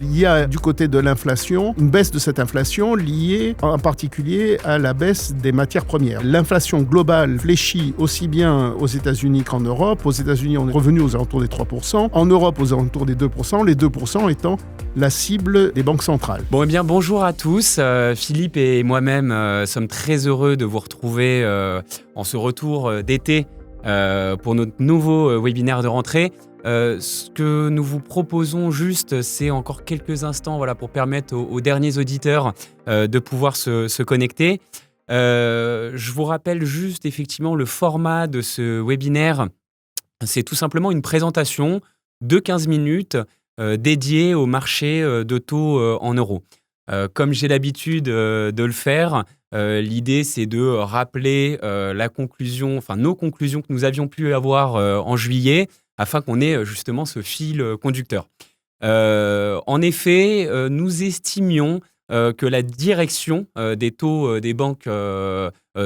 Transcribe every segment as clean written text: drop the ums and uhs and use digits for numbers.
Il y a du côté de l'inflation, une baisse de cette inflation liée en particulier à la baisse des matières premières. L'inflation globale fléchit aussi bien aux États-Unis qu'en Europe. Aux États-Unis, on est revenu aux alentours des 3%. En Europe, aux alentours des 2%. Les 2% étant la cible des banques centrales. Bon, eh bien, bonjour à tous. Philippe et moi-même sommes très heureux de vous retrouver en ce retour d'été pour notre nouveau webinaire de rentrée. Ce que nous vous proposons juste, c'est encore quelques instants pour permettre aux derniers auditeurs de pouvoir se connecter. Je vous rappelle juste effectivement le format de ce webinaire. C'est tout simplement une présentation de 15 minutes dédiée au marché de taux en euros. Comme j'ai l'habitude de le faire, l'idée c'est de rappeler nos conclusions que nous avions pu avoir en juillet, afin qu'on ait justement ce fil conducteur. En effet, nous estimions que la direction des taux des banques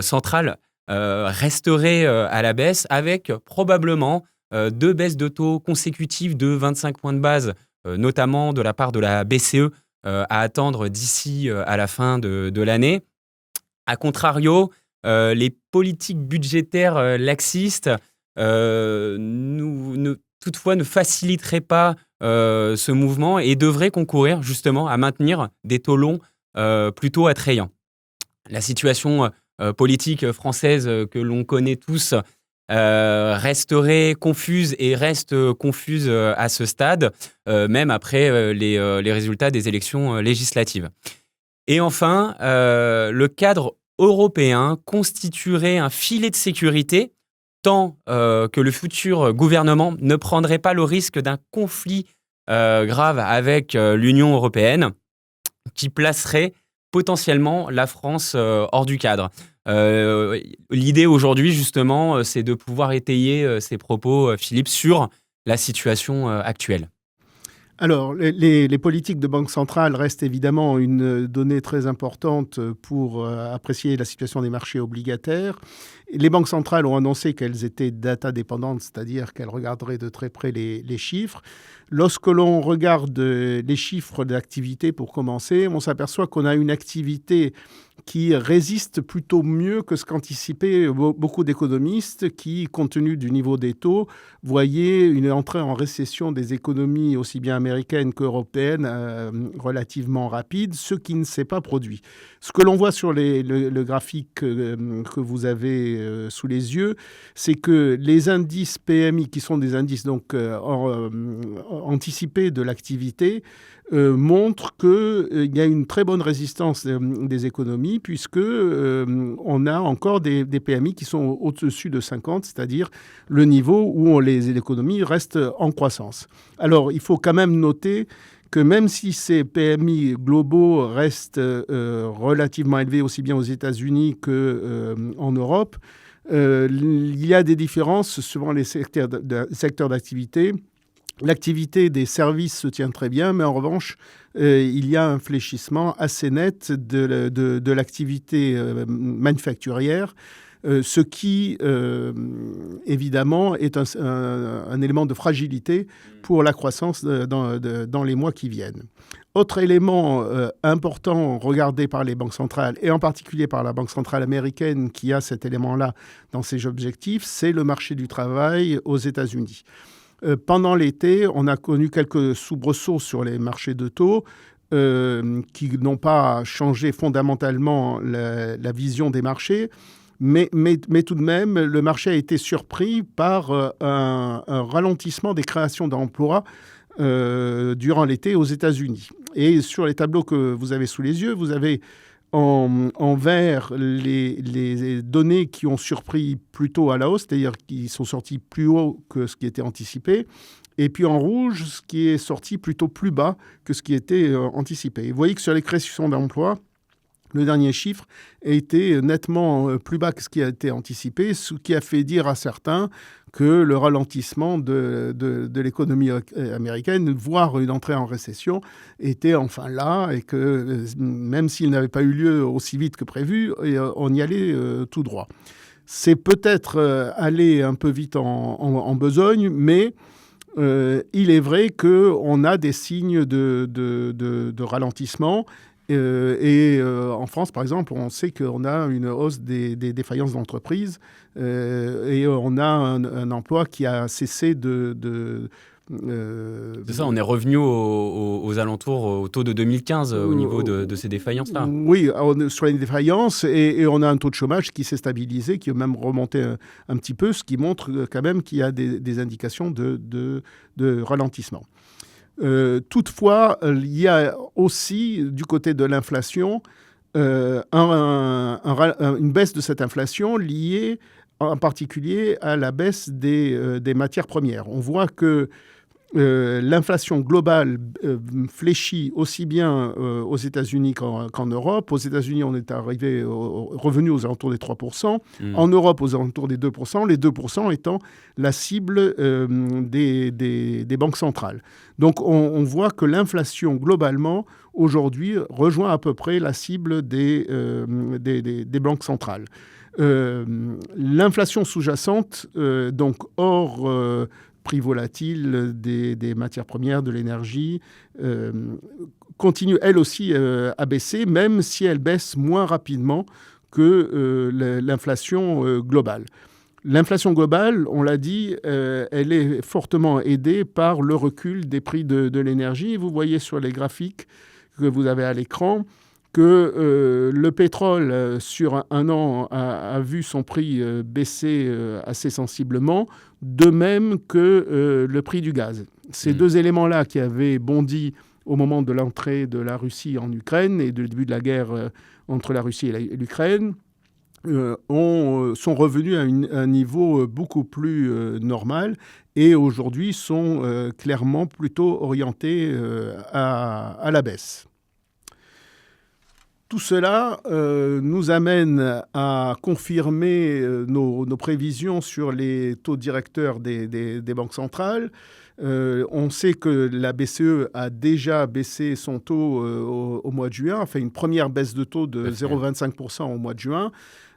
centrales resterait à la baisse, avec probablement 2 baisses de taux consécutives de 25 points de base, notamment de la part de la BCE, à attendre d'ici à la fin de l'année. A contrario, les politiques budgétaires laxistes toutefois ne faciliterait pas ce mouvement et devrait concourir justement à maintenir des taux longs plutôt attrayants. La situation politique française que l'on connaît tous resterait confuse et reste confuse à ce stade, même après les résultats des élections législatives. Et enfin, le cadre européen constituerait un filet de sécurité tant que le futur gouvernement ne prendrait pas le risque d'un conflit grave avec l'Union européenne qui placerait potentiellement la France hors du cadre. L'idée aujourd'hui, justement, c'est de pouvoir étayer ces propos, Philippe, sur la situation actuelle. Alors, les politiques de banque centrale restent évidemment une donnée très importante pour apprécier la situation des marchés obligataires. Les banques centrales ont annoncé qu'elles étaient data-dépendantes, c'est-à-dire qu'elles regarderaient de très près les chiffres. Lorsque l'on regarde les chiffres d'activité, pour commencer, on s'aperçoit qu'on a une activité qui résiste plutôt mieux que ce qu'anticipaient beaucoup d'économistes qui, compte tenu du niveau des taux, voyaient une entrée en récession des économies aussi bien américaines qu'européennes relativement rapide, ce qui ne s'est pas produit. Ce que l'on voit sur le graphique que vous avez sous les yeux, c'est que les indices PMI, qui sont des indices donc anticipés de l'activité, montre qu'il y a une très bonne résistance des économies puisque on a encore des PMI qui sont au-dessus de 50, c'est-à-dire le niveau où les économies restent en croissance. Alors, il faut quand même noter que même si ces PMI globaux restent relativement élevés aussi bien aux États-Unis qu'en Europe, il y a des différences suivant les secteurs d'activité. L'activité des services se tient très bien, mais en revanche, il y a un fléchissement assez net de l'activité manufacturière, ce qui, évidemment, est un élément de fragilité pour la croissance dans les mois qui viennent. Autre élément important regardé par les banques centrales, et en particulier par la Banque centrale américaine qui a cet élément-là dans ses objectifs, c'est le marché du travail aux États-Unis. Pendant l'été, on a connu quelques soubresauts sur les marchés de taux qui n'ont pas changé fondamentalement la vision des marchés, mais tout de même, le marché a été surpris par un ralentissement des créations d'emplois durant l'été aux États-Unis. Et sur les tableaux que vous avez sous les yeux, vous avez en vert les données qui ont surpris plutôt à la hausse, c'est-à-dire qui sont sorties plus haut que ce qui était anticipé, et puis en rouge, ce qui est sorti plutôt plus bas que ce qui était anticipé. Et vous voyez que sur les créations d'emplois, le dernier chiffre a été nettement plus bas que ce qui a été anticipé, ce qui a fait dire à certains que le ralentissement de l'économie américaine, voire une entrée en récession, était enfin là et que même s'il n'avait pas eu lieu aussi vite que prévu, on y allait tout droit. C'est peut-être aller un peu vite en besogne, mais il est vrai qu'on a des signes de ralentissement. En France, par exemple, on sait qu'on a une hausse des défaillances d'entreprises et on a un emploi qui a cessé C'est ça, on est revenu aux alentours, au taux de 2015 au niveau de ces défaillances-là. Oui, sur les défaillances, et on a un taux de chômage qui s'est stabilisé, qui a même remonté un petit peu, ce qui montre quand même qu'il y a des indications de ralentissement. Toutefois, il y a aussi, du côté de l'inflation, une baisse de cette inflation liée en particulier à la baisse des matières premières. On voit que l'inflation globale fléchit aussi bien aux États-Unis qu'en Europe. Aux États-Unis, on est revenu aux alentours des 3%. En Europe, aux alentours des 2%. Les 2% étant la cible des banques centrales. Donc, on voit que l'inflation, globalement, aujourd'hui, rejoint à peu près la cible des banques centrales. L'inflation sous-jacente, donc hors prix volatile des matières premières, de l'énergie, continue elle aussi à baisser, même si elle baisse moins rapidement que l'inflation globale. L'inflation globale, on l'a dit, elle est fortement aidée par le recul des prix de l'énergie. Vous voyez sur les graphiques que vous avez à l'écran que le pétrole, sur un an, a vu son prix baisser assez sensiblement, de même que le prix du gaz. Ces deux éléments-là qui avaient bondi au moment de l'entrée de la Russie en Ukraine et du début de la guerre entre la Russie et l'Ukraine, sont revenus à un niveau beaucoup plus normal et aujourd'hui sont clairement plutôt orientés à la baisse. Tout cela nous amène à confirmer nos prévisions sur les taux directeurs des banques centrales. On sait que la BCE a déjà baissé son taux au mois de juin, a fait une première baisse de taux de 0,25% au mois de juin.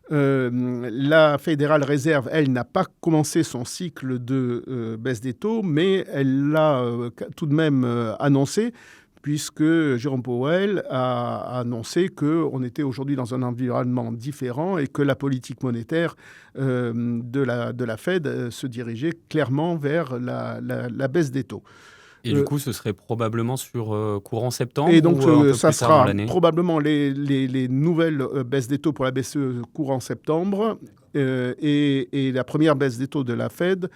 La Fédérale Réserve, elle, n'a pas commencé son cycle de baisse des taux, mais elle l'a tout de même annoncé, puisque Jérôme Powell a annoncé qu'on était aujourd'hui dans un environnement différent et que la politique monétaire de la Fed se dirigeait clairement vers la baisse des taux. Et du coup, ce serait probablement sur courant septembre. Et donc, ou un peu ça plus tard dans sera l'année. probablement les nouvelles baisses des taux pour la BCE courant septembre et la première baisse des taux de la Fed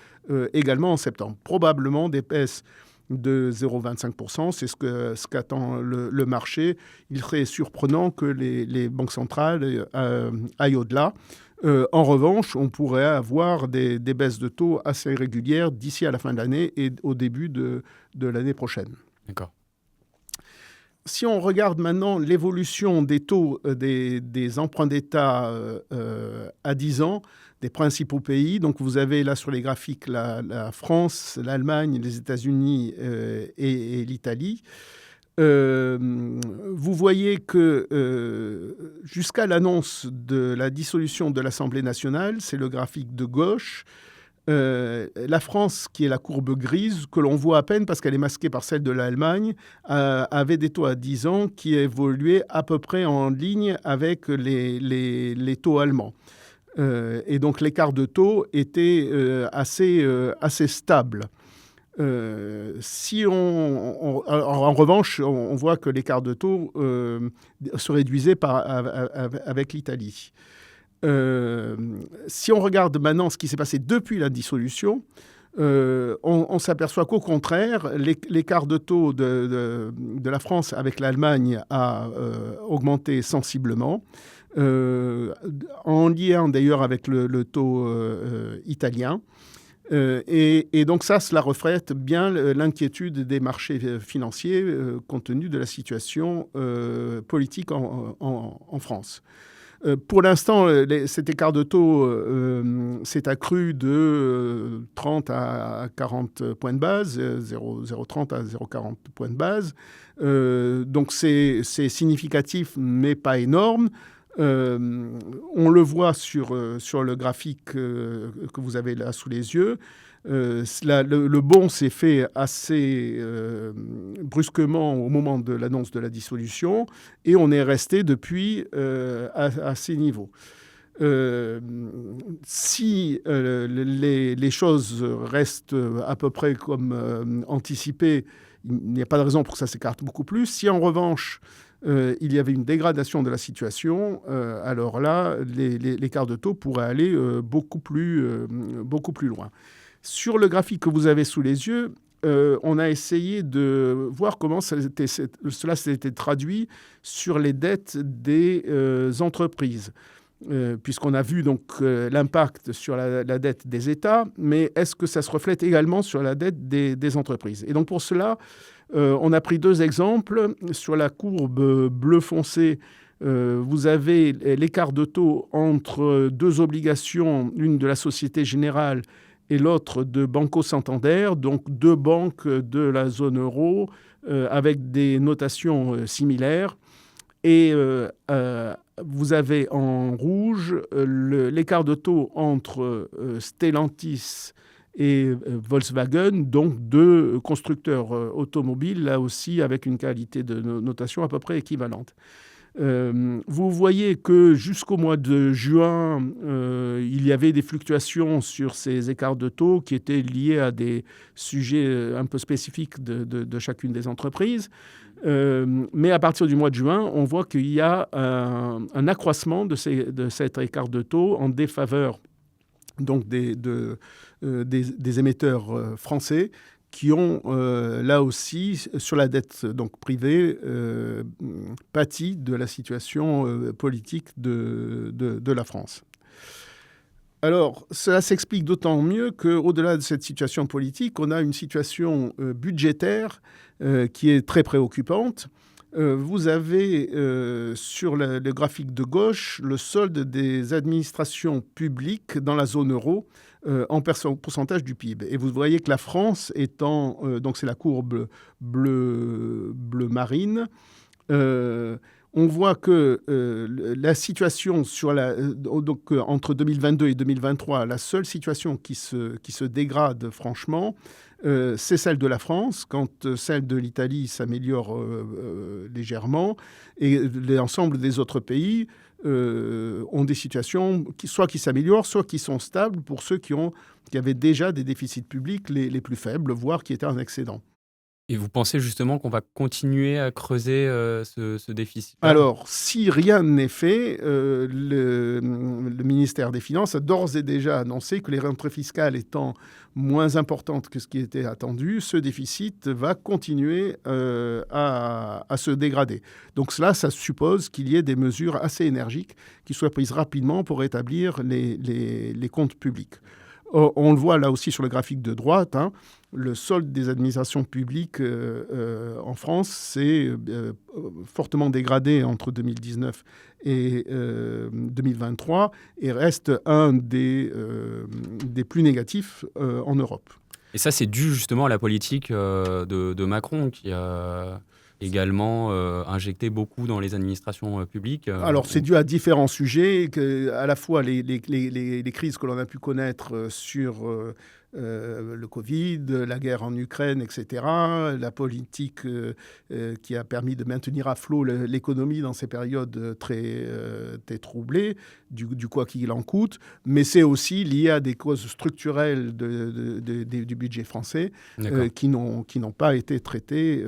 également en septembre. Probablement des baisses de 0,25%, c'est ce qu'attend le marché. Il serait surprenant que les banques centrales aillent au-delà. En revanche, on pourrait avoir des baisses de taux assez régulières d'ici à la fin de l'année et au début de l'année prochaine. D'accord. Si on regarde maintenant l'évolution des taux des emprunts d'État à 10 ans, des principaux pays, donc vous avez là sur les graphiques la France, l'Allemagne, les États-Unis et l'Italie. Vous voyez que jusqu'à l'annonce de la dissolution de l'Assemblée nationale, c'est le graphique de gauche, la France, qui est la courbe grise, que l'on voit à peine parce qu'elle est masquée par celle de l'Allemagne, avait des taux à 10 ans qui évoluaient à peu près en ligne avec les taux allemands. Et donc l'écart de taux était assez stable. En revanche, on voit que l'écart de taux se réduisait avec l'Italie. Si on regarde maintenant ce qui s'est passé depuis la dissolution, on s'aperçoit qu'au contraire, l'écart de taux de la France avec l'Allemagne a augmenté sensiblement, en lien d'ailleurs avec le taux italien. Et donc cela reflète bien l'inquiétude des marchés financiers compte tenu de la situation politique en France. Pour l'instant, cet écart de taux s'est accru de 30 à 40 points de base, 0,30 à 0,40 points de base. Donc c'est significatif, mais pas énorme. On le voit sur le graphique que vous avez là sous les yeux. Le bond s'est fait assez brusquement au moment de l'annonce de la dissolution et on est resté depuis à ces niveaux. Si les choses restent à peu près comme anticipé, il n'y a pas de raison pour que ça s'écarte beaucoup plus. Si en revanche, il y avait une dégradation de la situation, alors là, l'écart de taux pourrait aller beaucoup plus loin. Sur le graphique que vous avez sous les yeux, on a essayé de voir comment cela s'était traduit sur les dettes des entreprises. Puisqu'on a vu donc l'impact sur la dette des États, mais est-ce que ça se reflète également sur la dette des entreprises? Et donc pour cela, on a pris 2 exemples. Sur la courbe bleu foncé, vous avez l'écart de taux entre 2 obligations, l'une de la Société Générale et l'autre de Banco Santander, donc 2 banques de la zone euro avec des notations similaires. Et vous avez en rouge l'écart de taux entre Stellantis et Volkswagen, donc 2 constructeurs automobiles, là aussi avec une qualité de notation à peu près équivalente. Vous voyez que jusqu'au mois de juin, il y avait des fluctuations sur ces écarts de taux qui étaient liés à des sujets un peu spécifiques de chacune des entreprises. Mais à partir du mois de juin, on voit qu'il y a un accroissement de cet écart de taux en défaveur donc des émetteurs français qui ont là aussi, sur la dette donc privée, pâti de la situation politique de la France. Alors, cela s'explique d'autant mieux qu'au-delà de cette situation politique, on a une situation budgétaire qui est très préoccupante. Vous avez sur le graphique de gauche le solde des administrations publiques dans la zone euro en pourcentage du PIB. Et vous voyez que la France étant, donc c'est la courbe bleu marine, on voit que la situation donc, entre 2022 et 2023, la seule situation qui se dégrade franchement, c'est celle de la France, quand celle de l'Italie s'améliore légèrement, et l'ensemble des autres pays ont des situations soit qui s'améliorent, soit qui sont stables pour ceux qui avaient déjà des déficits publics les plus faibles, voire qui étaient en excédent. Et vous pensez justement qu'on va continuer à creuser ce déficit? Alors, si rien n'est fait, le ministère des Finances a d'ores et déjà annoncé que les rentrées fiscales étant moins importantes que ce qui était attendu, ce déficit va continuer à se dégrader. Donc ça suppose qu'il y ait des mesures assez énergiques qui soient prises rapidement pour rétablir les comptes publics. On le voit là aussi sur le graphique de droite, hein, le solde des administrations publiques en France s'est fortement dégradé entre 2019 et 2023 et reste un des plus négatifs en Europe. Et ça, c'est dû justement à la politique de Macron qui a également injecté beaucoup dans les administrations publiques. Alors, c'est dû à différents sujets, à la fois les crises que l'on a pu connaître sur le Covid, la guerre en Ukraine, etc., la politique qui a permis de maintenir à flot l'économie dans ces périodes très troublées, du quoi qu'il en coûte, mais c'est aussi lié à des causes structurelles du budget français qui n'ont pas été traitées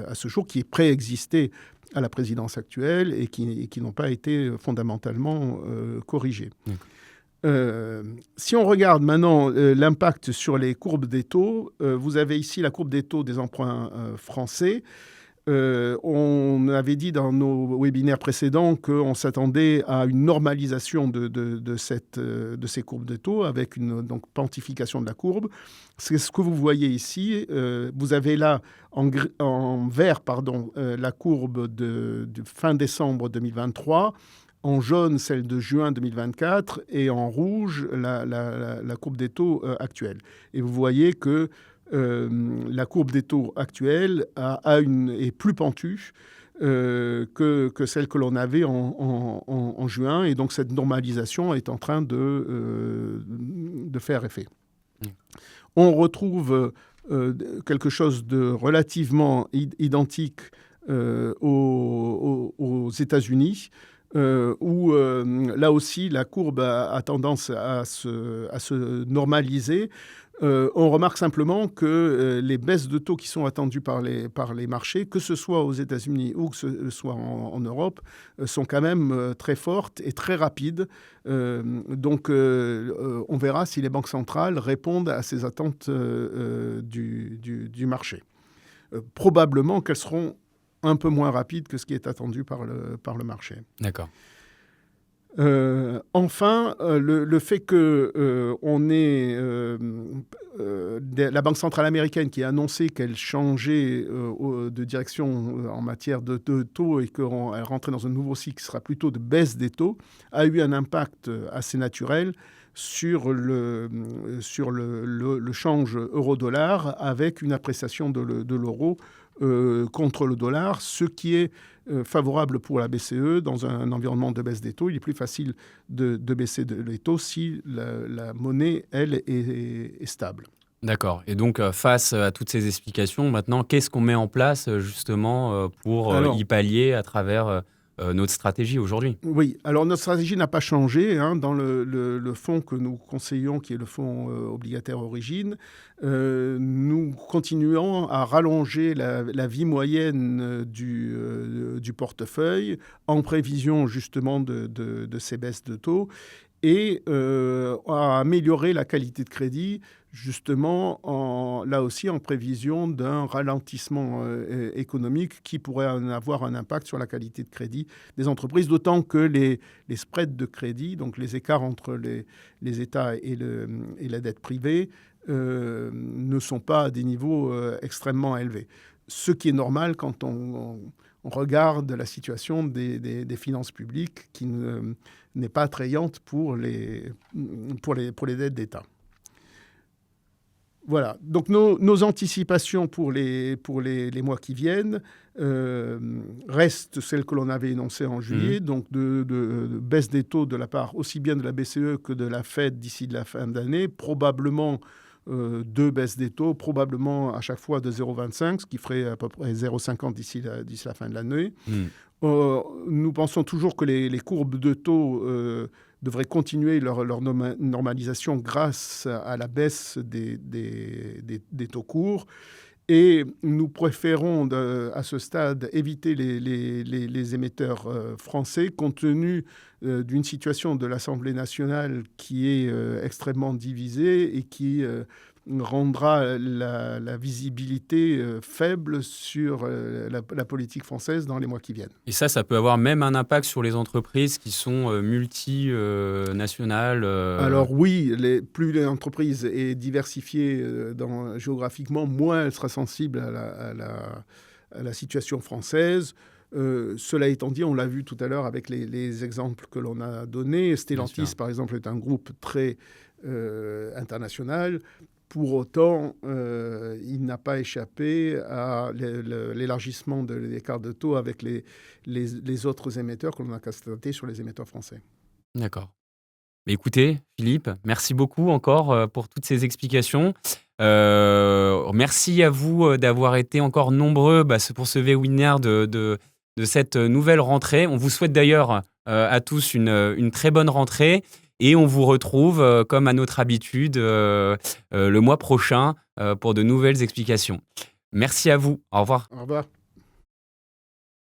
à ce jour, qui préexistaient à la présidence actuelle et qui n'ont pas été fondamentalement corrigées. Si on regarde maintenant l'impact sur les courbes des taux, vous avez ici la courbe des taux des emprunts français. On avait dit dans nos webinaires précédents qu'on s'attendait à une normalisation de ces courbes de taux avec une quantification de la courbe. C'est ce que vous voyez ici. Vous avez là en vert la courbe de fin décembre 2023. En jaune, celle de juin 2024, et en rouge, la courbe des taux actuelle. Et vous voyez que la courbe des taux actuelle est plus pentue que celle que l'on avait en juin, et donc cette normalisation est en train de faire effet. On retrouve quelque chose de relativement identique aux États-Unis, où là aussi la courbe a tendance à se normaliser. On remarque simplement que les baisses de taux qui sont attendues par les marchés, que ce soit aux États-Unis ou que ce soit en Europe, sont quand même très fortes et très rapides. Donc on verra si les banques centrales répondent à ces attentes du marché. Probablement qu'elles seront un peu moins rapides que ce qui est attendu par le marché. D'accord. Enfin, le fait que on ait la Banque centrale américaine qui a annoncé qu'elle changeait de direction en matière de taux et qu'elle rentrait dans un nouveau cycle qui sera plutôt de baisse des taux, a eu un impact assez naturel sur le change euro-dollar, avec une appréciation de l'euro contre le dollar, ce qui est favorable pour la BCE dans un environnement de baisse des taux. Il est plus facile de baisser les taux si la monnaie, elle, est stable. D'accord. Et donc, face à toutes ces explications, maintenant, qu'est-ce qu'on met en place justement pour y pallier à travers notre stratégie aujourd'hui? Oui, alors notre stratégie n'a pas changé. Dans le fonds que nous conseillons, qui est le fonds obligataire Origine, nous continuons à rallonger la vie moyenne du portefeuille en prévision justement de ces baisses de taux, et à améliorer la qualité de crédit, justement, là aussi en prévision d'un ralentissement économique qui pourrait avoir un impact sur la qualité de crédit des entreprises, d'autant que les spreads de crédit, donc les écarts entre les États et la dette privée, ne sont pas à des niveaux extrêmement élevés. Ce qui est normal quand on regarde la situation des finances publiques, qui n'est pas attrayante pour les dettes d'État. Voilà, donc nos anticipations pour les mois qui viennent restent celles que l'on avait énoncées en juillet, donc de baisse des taux de la part aussi bien de la BCE que de la Fed d'ici la fin d'année, probablement deux baisses des taux, probablement à chaque fois de 0,25, ce qui ferait à peu près 0,50 d'ici la fin de l'année. Nous pensons toujours que les courbes de taux devraient continuer leur normalisation grâce à la baisse des taux courts. Et nous préférons à ce stade éviter les émetteurs français, compte tenu d'une situation de l'Assemblée nationale qui est extrêmement divisée et qui rendra la visibilité faible sur la politique française dans les mois qui viennent. Et ça peut avoir même un impact sur les entreprises qui sont multinationales Alors oui, plus l'entreprise est diversifiée géographiquement, moins elle sera sensible à la situation française. Cela étant dit, on l'a vu tout à l'heure avec les exemples que l'on a donnés. Stellantis, par exemple, est un groupe très international. Pour autant, il n'a pas échappé à l'élargissement de l'écart de taux avec les autres émetteurs que l'on a constaté sur les émetteurs français. D'accord. Mais écoutez, Philippe, merci beaucoup encore pour toutes ces explications. Merci à vous d'avoir été encore nombreux pour ce webinaire de cette nouvelle rentrée. On vous souhaite d'ailleurs à tous une très bonne rentrée. Et on vous retrouve, comme à notre habitude, le mois prochain pour de nouvelles explications. Merci à vous. Au revoir. Au revoir.